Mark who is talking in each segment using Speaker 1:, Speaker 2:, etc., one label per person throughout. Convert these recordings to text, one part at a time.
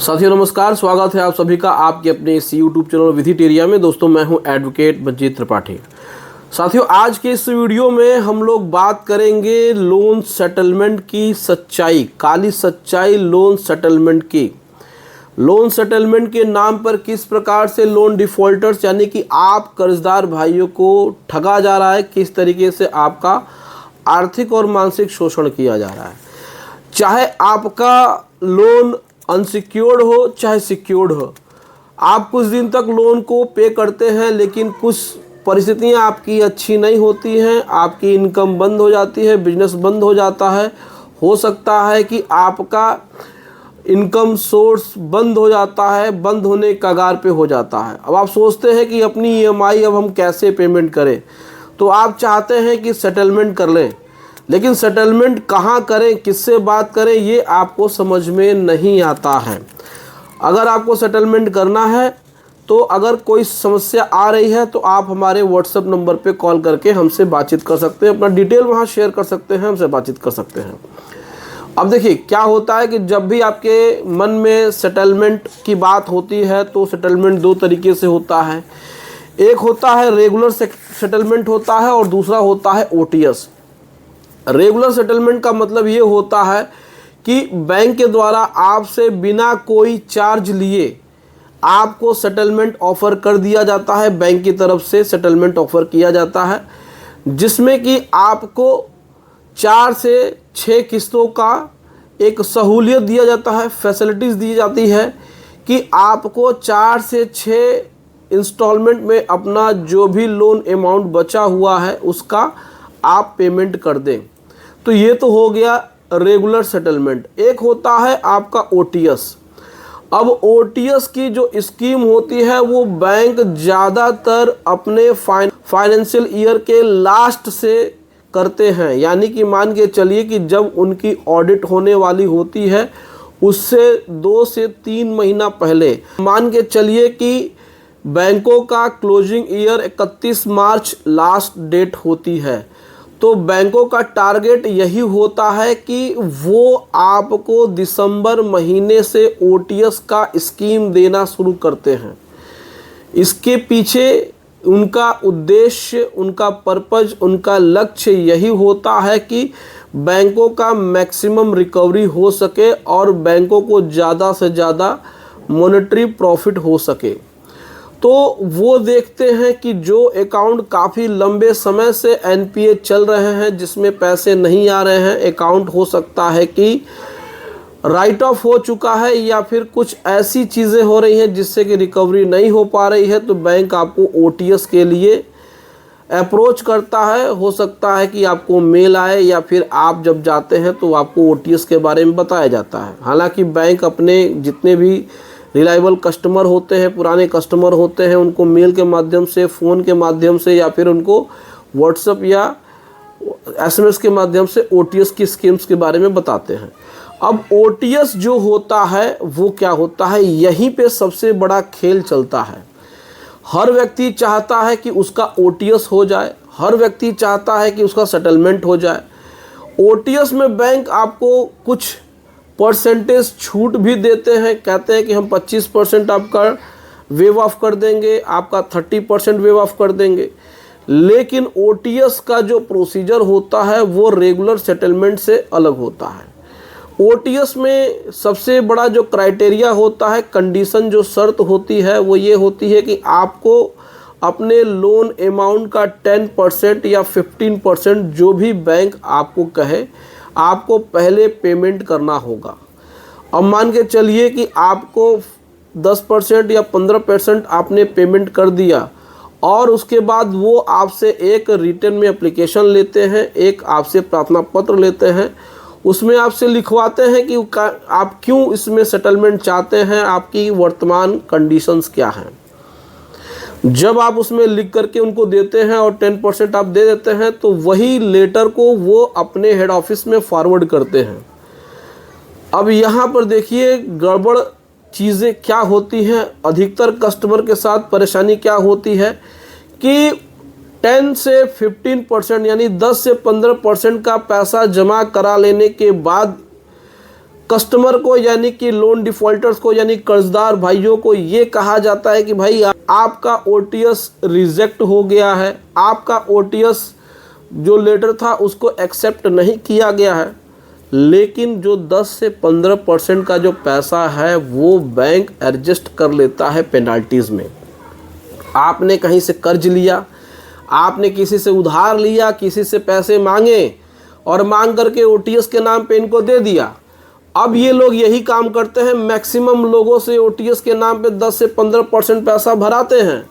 Speaker 1: साथियों नमस्कार, स्वागत है आप सभी का आपके अपने इस यूट्यूब चैनल विधिटेरिया में। दोस्तों मैं हूं एडवोकेट मंजीत त्रिपाठी। साथियों आज के इस वीडियो में हम लोग बात करेंगे लोन सेटलमेंट की सच्चाई, काली सच्चाई लोन सेटलमेंट की। लोन सेटलमेंट के नाम पर किस प्रकार से लोन डिफॉल्टर्स यानी कि आप कर्जदार भाइयों को ठगा जा रहा है, किस तरीके से आपका आर्थिक और मानसिक शोषण किया जा रहा है। चाहे आपका लोन अनसिक्योर्ड हो चाहे सिक्योर्ड हो, आप कुछ दिन तक लोन को पे करते हैं, लेकिन कुछ परिस्थितियां आपकी अच्छी नहीं होती हैं, आपकी इनकम बंद हो जाती है, बिजनेस बंद हो जाता है। हो सकता है कि आपका इनकम सोर्स बंद हो जाता है, बंद होने के कगार पे हो जाता है। अब आप सोचते हैं कि अपनी ईएमआई अब हम कैसे पेमेंट करें, तो आप चाहते हैं कि सेटलमेंट कर लें, लेकिन सेटलमेंट कहाँ करें, किससे बात करें, ये आपको समझ में नहीं आता है। अगर आपको सेटलमेंट करना है तो अगर कोई समस्या आ रही है तो आप हमारे व्हाट्सएप नंबर पे कॉल करके हमसे बातचीत कर सकते हैं, अपना डिटेल वहाँ शेयर कर सकते हैं, हमसे बातचीत कर सकते हैं। अब देखिए क्या होता है कि जब भी आपके मन में सेटलमेंट की बात होती है तो सेटलमेंट दो तरीके से होता है। एक होता है रेगुलर सेटलमेंट होता है और दूसरा होता है ओटीएस। रेगुलर सेटलमेंट का मतलब ये होता है कि बैंक के द्वारा आपसे बिना कोई चार्ज लिए आपको सेटलमेंट ऑफ़र कर दिया जाता है, बैंक की तरफ से सेटलमेंट ऑफ़र किया जाता है, जिसमें कि आपको 4 से 6 किस्तों का एक सहूलियत दिया जाता है, फैसिलिटीज़ दी जाती है कि आपको 4 से 6 इंस्टॉलमेंट में अपना जो भी लोन अमाउंट बचा हुआ है उसका आप पेमेंट कर दें। तो ये तो हो गया रेगुलर सेटलमेंट। एक होता है आपका ओटीएस। अब ओटीएस की जो स्कीम होती है वो बैंक ज़्यादातर अपने फाइनेंशियल ईयर के लास्ट से करते हैं, यानी कि मान के चलिए कि जब उनकी ऑडिट होने वाली होती है उससे 2 से 3 महीना पहले। मान के चलिए कि बैंकों का क्लोजिंग ईयर 31 मार्च लास्ट डेट होती है, तो बैंकों का टारगेट यही होता है कि वो आपको दिसंबर महीने से ओटीएस का स्कीम देना शुरू करते हैं। इसके पीछे उनका उद्देश्य, उनका पर्पज, उनका लक्ष्य यही होता है कि बैंकों का मैक्सिमम रिकवरी हो सके और बैंकों को ज़्यादा से ज़्यादा मॉनेटरी प्रॉफिट हो सके। तो वो देखते हैं कि जो अकाउंट काफ़ी लंबे समय से एनपीए चल रहे हैं, जिसमें पैसे नहीं आ रहे हैं, अकाउंट हो सकता है कि राइट ऑफ हो चुका है या फिर कुछ ऐसी चीज़ें हो रही हैं जिससे कि रिकवरी नहीं हो पा रही है, तो बैंक आपको ओटीएस के लिए अप्रोच करता है। हो सकता है कि आपको मेल आए या फिर आप जब जाते हैं तो आपको ओटीएस के बारे में बताया जाता है। हालांकि बैंक अपने जितने भी रिलायबल कस्टमर होते हैं, पुराने कस्टमर होते हैं, उनको मेल के माध्यम से, फ़ोन के माध्यम से या फिर उनको व्हाट्सएप या एसएमएस के माध्यम से ओटीएस की स्कीम्स के बारे में बताते हैं। अब ओटीएस जो होता है वो क्या होता है, यहीं पे सबसे बड़ा खेल चलता है। हर व्यक्ति चाहता है कि उसका ओटीएस हो जाए, हर व्यक्ति चाहता है कि उसका सेटलमेंट हो जाए। ओटीएस में बैंक आपको कुछ परसेंटेज छूट भी देते हैं, कहते हैं कि हम 25% आपका वेव ऑफ कर देंगे, आपका 30% वेव ऑफ कर देंगे। लेकिन ओटीएस का जो प्रोसीजर होता है वो रेगुलर सेटलमेंट से अलग होता है। ओटीएस में सबसे बड़ा जो क्राइटेरिया होता है, कंडीशन जो शर्त होती है वो ये होती है कि आपको अपने लोन अमाउंट का 10% या 15% जो भी बैंक आपको कहे, आपको पहले पेमेंट करना होगा। अब मान के चलिए कि आपको 10% या 15% आपने पेमेंट कर दिया और उसके बाद वो आपसे एक रिटर्न में एप्लीकेशन लेते हैं, एक आपसे प्रार्थना पत्र लेते हैं, उसमें आपसे लिखवाते हैं कि आप क्यों इसमें सेटलमेंट चाहते हैं, आपकी वर्तमान कंडीशंस क्या हैं। जब आप उसमें लिख करके उनको देते हैं और 10% आप दे देते हैं तो वही लेटर को वो अपने हेड ऑफिस में फॉरवर्ड करते हैं। अब यहाँ पर देखिए गड़बड़ चीज़ें क्या होती हैं, अधिकतर कस्टमर के साथ परेशानी क्या होती है कि 10 से 15% यानी 10 से 15% का पैसा जमा करा लेने के बाद कस्टमर को यानी कि लोन डिफॉल्टर्स को यानी कर्जदार भाइयों को ये कहा जाता है कि भाई आपका ओटीएस रिजेक्ट हो गया है, आपका ओटीएस जो लेटर था उसको एक्सेप्ट नहीं किया गया है, लेकिन जो 10 से 15% का जो पैसा है वो बैंक एडजस्ट कर लेता है पेनाल्टीज़ में। आपने कहीं से कर्ज लिया, आपने किसी से उधार लिया, किसी से पैसे मांगे और मांग करके ओटीएस के नाम पे इनको दे दिया। अब ये लोग यही काम करते हैं, मैक्सिमम लोगों से ओटीएस के नाम पे 10 से 15% पैसा भराते हैं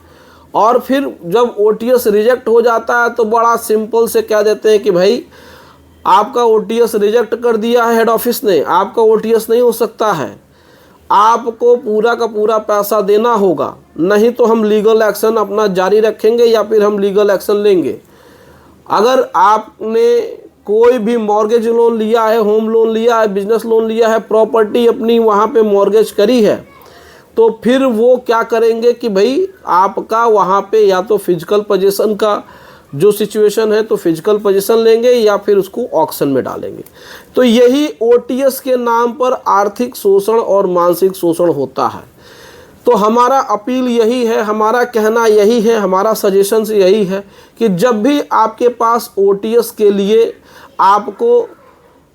Speaker 1: और फिर जब ओटीएस रिजेक्ट हो जाता है तो बड़ा सिंपल से कह देते हैं कि भाई आपका ओटीएस रिजेक्ट कर दिया है हेड ऑफिस ने, आपका ओटीएस नहीं हो सकता है, आपको पूरा का पूरा पैसा देना होगा, नहीं तो हम लीगल एक्शन अपना जारी रखेंगे या फिर हम लीगल एक्शन लेंगे। अगर आपने कोई भी मॉर्गेज लोन लिया है, होम लोन लिया है, बिजनेस लोन लिया है, प्रॉपर्टी अपनी वहाँ पे मॉर्गेज करी है, तो फिर वो क्या करेंगे कि भाई आपका वहाँ पे या तो फिजिकल पोजीशन का जो सिचुएशन है तो फिजिकल पोजीशन लेंगे या फिर उसको ऑक्शन में डालेंगे। तो यही ओटीएस के नाम पर आर्थिक शोषण और मानसिक शोषण होता है। तो हमारा अपील यही है, हमारा कहना यही है, हमारा सजेशन यही है कि जब भी आपके पास ओटीएस के लिए आपको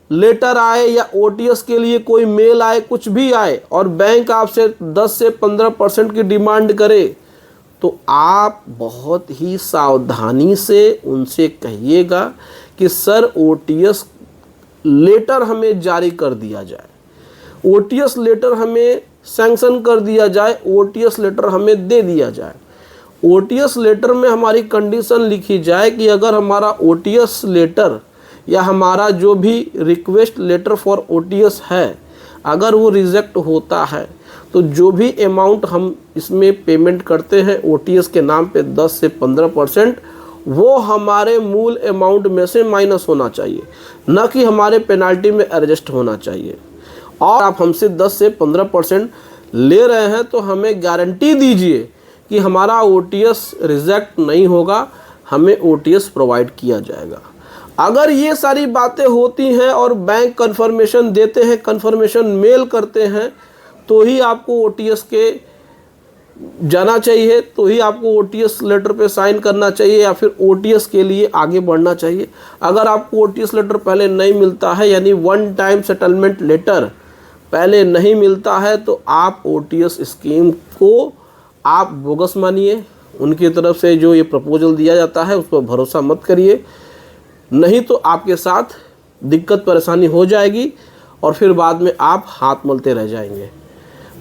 Speaker 1: लेटर आए या ओटीएस के लिए कोई मेल आए, कुछ भी आए और बैंक आपसे 10 से 15% की डिमांड करे, तो आप बहुत ही सावधानी से उनसे कहिएगा कि सर ओटीएस लेटर हमें जारी कर दिया जाए, ओटीएस लेटर हमें सैंक्शन कर दिया जाए, ओटीएस लेटर हमें दे दिया जाए। ओटीएस लेटर में हमारी कंडीशन लिखी जाए कि अगर हमारा ओटीएस लेटर या हमारा जो भी रिक्वेस्ट लेटर फॉर ओटीएस है अगर वो रिजेक्ट होता है तो जो भी अमाउंट हम इसमें पेमेंट करते हैं ओटीएस के नाम पे 10 से 15% वो हमारे मूल अमाउंट में से माइनस होना चाहिए, न कि हमारे पेनाल्टी में एडजस्ट होना चाहिए। और आप हमसे 10 से 15% ले रहे हैं तो हमें गारंटी दीजिए कि हमारा ओटीएस रिजेक्ट नहीं होगा, हमें ओटीएस प्रोवाइड किया जाएगा। अगर ये सारी बातें होती हैं और बैंक कंफर्मेशन देते हैं, कंफर्मेशन मेल करते हैं, तो ही आपको ओटीएस के जाना चाहिए, तो ही आपको ओटीएस लेटर पे साइन करना चाहिए या फिर ओटीएस के लिए आगे बढ़ना चाहिए। अगर आपको ओटीएस लेटर पहले नहीं मिलता है यानी वन टाइम सेटलमेंट लेटर पहले नहीं मिलता है तो आप ओटीएस स्कीम को आप बोगस मानिए, उनकी तरफ से जो ये प्रपोजल दिया जाता है उस पर भरोसा मत करिए, नहीं तो आपके साथ दिक्कत परेशानी हो जाएगी और फिर बाद में आप हाथ मलते रह जाएंगे।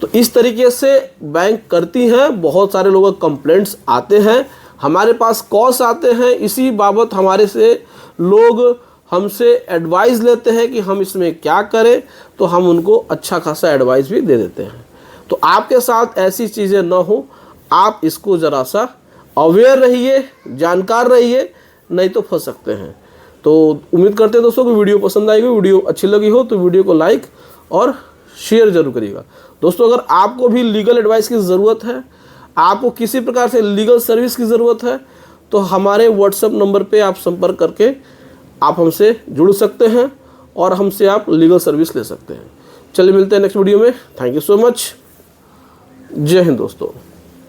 Speaker 1: तो इस तरीके से बैंक करती हैं, बहुत सारे लोगों के कंप्लेंट्स आते हैं, हमारे पास कॉल्स आते हैं, इसी बाबत हमारे से लोग हमसे एडवाइस लेते हैं कि हम इसमें क्या करें, तो हम उनको अच्छा खासा एडवाइस भी दे देते हैं। तो आपके साथ ऐसी चीज़ें ना हो, आप इसको ज़रा सा अवेयर रहिए, जानकार रहिए, नहीं तो फंस सकते हैं। तो उम्मीद करते हैं दोस्तों कि वीडियो पसंद आएगी, वीडियो अच्छी लगी हो तो वीडियो को लाइक और शेयर जरूर करिएगा। दोस्तों अगर आपको भी लीगल एडवाइस की ज़रूरत है, आपको किसी प्रकार से लीगल सर्विस की ज़रूरत है, तो हमारे व्हाट्सएप नंबर पे आप संपर्क करके आप हमसे जुड़ सकते हैं और हमसे आप लीगल सर्विस ले सकते हैं। चलिए मिलते हैं नेक्स्ट वीडियो में। Thank you so much. जय हिंद दोस्तों।